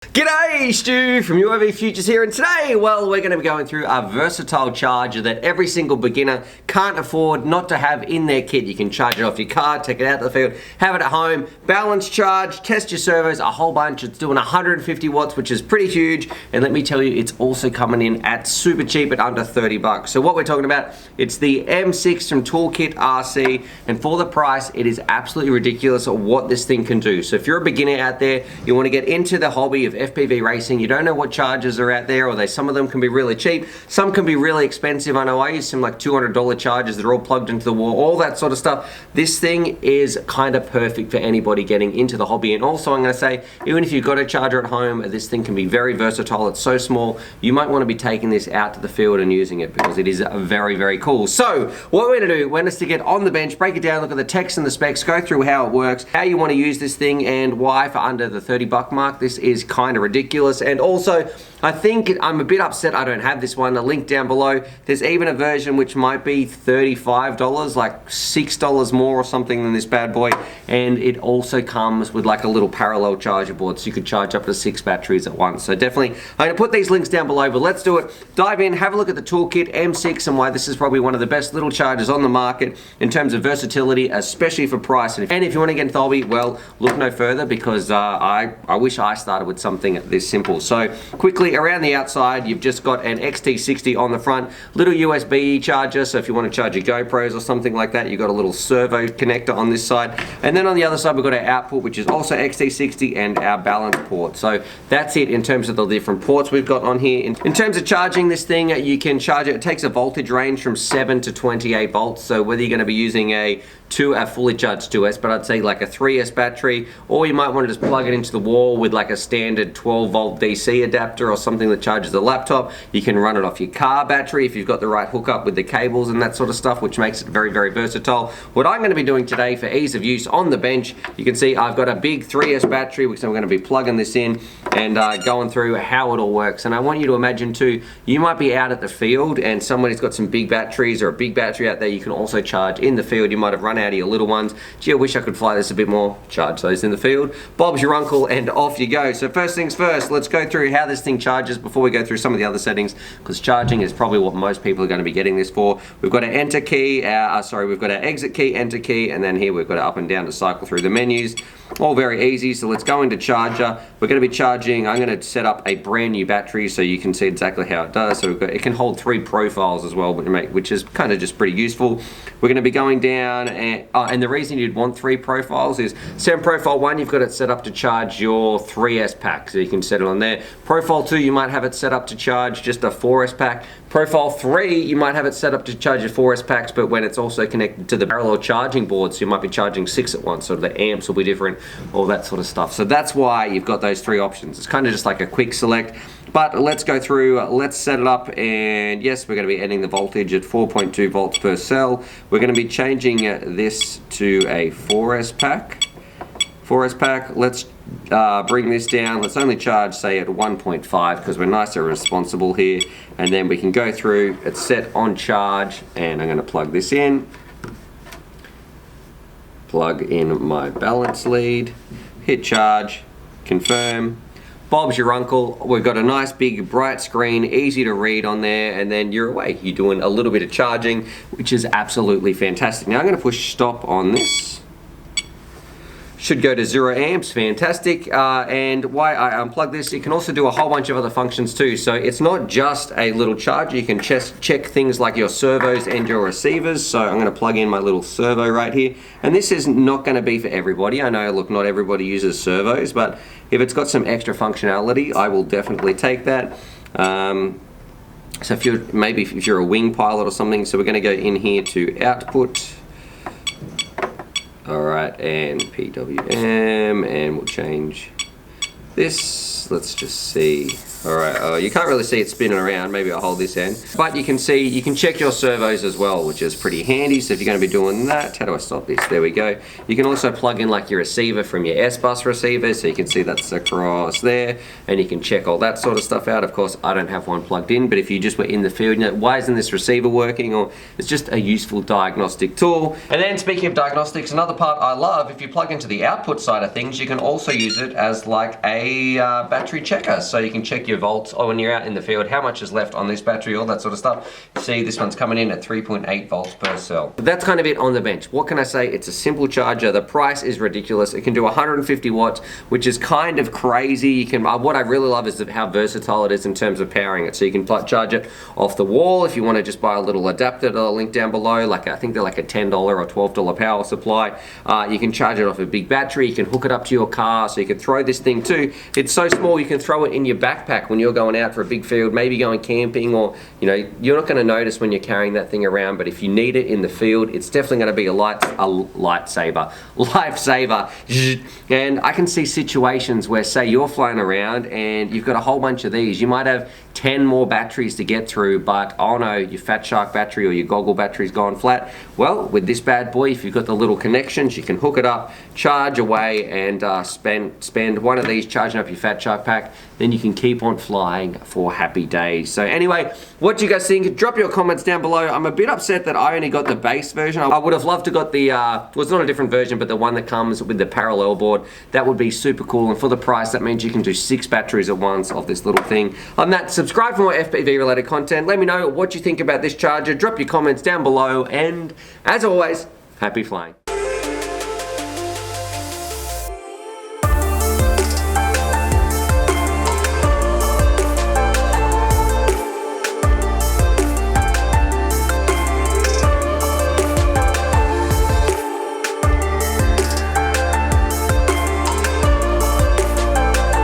G'day, Stu from UAVfutures here, and today, well, we're going to be going through a versatile charger that every single beginner can't afford not to have in their kit. You can charge it off your car, take it out to the field, have it at home, balance charge, test your servos, a whole bunch. It's doing 150 watts, which is pretty huge, and let me tell you, it's also coming in at super cheap at under 30 bucks. So what we're talking about, it's the M6 from Toolkit RC, and for the price, it is absolutely ridiculous what this thing can do. So if you're a beginner out there, you want to get into the hobby of FPV racing, you don't know what chargers are out there, or some of them can be really cheap, some can be really expensive. I know I use some like $200 chargers that are all plugged into the wall, all that sort of stuff. This thing is kind of perfect for anybody getting into the hobby. And also I'm going to say, even if you've got a charger at home, this thing can be very versatile. It's so small, you might want to be taking this out to the field and using it because it is very, very cool. So what we're going to do, we're going to stick it on the bench, break it down, look at the text and the specs, go through how it works, how you want to use this thing, and why for under the 30 buck mark this is kind of ridiculous. And also, I think I'm a bit upset I don't have this one. A link down below. There's even a version which might be $35, like $6 more or something than this bad boy. And it also comes with like a little parallel charger board, so you could charge up to 6 batteries at once. So definitely, I'm going to put these links down below, but let's do it. Dive in, have a look at the Toolkit M6 and why this is probably one of the best little chargers on the market in terms of versatility, especially for price. And if you want to get into the hobby, well, look no further because I wish I started with something this simple. So quickly around the outside, you've just got an XT60 on the front, little USB charger, so if you want to charge your GoPros or something like that, you've got a little servo connector on this side, and then on the other side we've got our output, which is also XT60, and our balance port. So that's it in terms of the different ports we've got on here. In terms of charging this thing, you can charge it, it takes a voltage range from 7 to 28 volts, so whether you're going to be using a fully charged 2S, but I'd say like a 3S battery, or you might want to just plug it into the wall with like a standard 12 volt DC adapter or something that charges the laptop. You can run it off your car battery if you've got the right hookup with the cables and that sort of stuff, which makes it very, very versatile. What I'm going to be doing today for ease of use on the bench, you can see I've got a big 3S battery, which I'm going to be plugging this in and going through how it all works. And I want you to imagine too, you might be out at the field and somebody's got some big batteries or a big battery out there you can also charge in the field. You might have run out of your little ones. Gee, I wish I could fly this a bit more. Charge those in the field. Bob's your uncle, and off you go. So first things first, let's go through how this thing charges before we go through some of the other settings, because charging is probably what most people are going to be getting this for. We've got our enter key, we've got our exit key, enter key, and then here we've got our up and down to cycle through the menus. All very easy. So let's go into charger. We're going to be charging, I'm going to set up a brand new battery so you can see exactly how it does. So it can hold 3 profiles as well, which is kind of just pretty useful. We're going to be going down, and the reason you'd want 3 profiles is, say on profile 1 you've got it set up to charge your 3S pack, so you can set it on there. Profile 2 you might have it set up to charge just a 4S pack. Profile 3 you might have it set up to charge your 4S packs, but when it's also connected to the parallel charging board, so you might be charging 6 at once, so the amps will be different, all that sort of stuff. So that's why you've got those 3 options. It's kind of just like a quick select. But let's go through, let's set it up, and yes, we're going to be ending the voltage at 4.2 volts per cell. We're going to be changing this to a 4S pack. 4S pack, let's bring this down. Let's only charge, say, at 1.5 because we're nice and responsible here. And then we can go through, it's set on charge, and I'm going to plug this in. Plug in my balance lead, hit charge, confirm. Bob's your uncle. We've got a nice big bright screen, easy to read on there, and then you're away. You're doing a little bit of charging, which is absolutely fantastic. Now I'm going to push stop on this. Should go to 0 amps, fantastic. And why I unplug this, you can also do a whole bunch of other functions too. So it's not just a little charger, you can check things like your servos and your receivers. So I'm gonna plug in my little servo right here. And this is not gonna be for everybody. I know, look, not everybody uses servos, but if it's got some extra functionality, I will definitely take that. So if you're a wing pilot or something, so we're gonna go in here to output. Alright, and PWM, and we'll change this. Let's just see. Alright, you can't really see it spinning around. Maybe I'll hold this end. But you can see, you can check your servos as well, which is pretty handy. So if you're going to be doing that, how do I stop this? There we go. You can also plug in like your receiver from your S-Bus receiver. So you can see that's across there. And you can check all that sort of stuff out. Of course, I don't have one plugged in. But if you just were in the field, you know, why isn't this receiver working? Or it's just a useful diagnostic tool. And then speaking of diagnostics, another part I love, if you plug into the output side of things, you can also use it as like a battery checker. So you can check your volts when you're out in the field, how much is left on this battery, all that sort of stuff. See, this one's coming in at 3.8 volts per cell. That's kind of it on the bench. What can I say? It's a simple charger. The price is ridiculous. It can do 150 watts, which is kind of crazy. You can. What I really love is how versatile it is in terms of powering it. So you can charge it off the wall if you want to just buy a little adapter that I'll link down below. Like I think they're like a $10 or $12 power supply. You can charge it off a big battery. You can hook it up to your car, so you can throw this thing too. It's so small you can throw it in your backpack when you're going out for a big field, maybe going camping, or you know, you're not going to notice when you're carrying that thing around, but if you need it in the field, it's definitely going to be a lifesaver. And I can see situations where, say you're flying around and you've got a whole bunch of these. You might have 10 more batteries to get through, but oh no, your Fat Shark battery or your Goggle battery's gone flat. Well, with this bad boy, if you've got the little connections, you can hook it up, charge away, and spend one of these charging up your Fat Shark pack. Then you can keep on flying for happy days. So anyway, what do you guys think? Drop your comments down below. I'm a bit upset that I only got the base version. I would have loved to got the, well, it's not a different version, but the one that comes with the parallel board. That would be super cool. And for the price, that means you can do 6 batteries at once of this little thing. On that, subscribe for more FPV related content. Let me know what you think about this charger. Drop your comments down below. And as always, happy flying.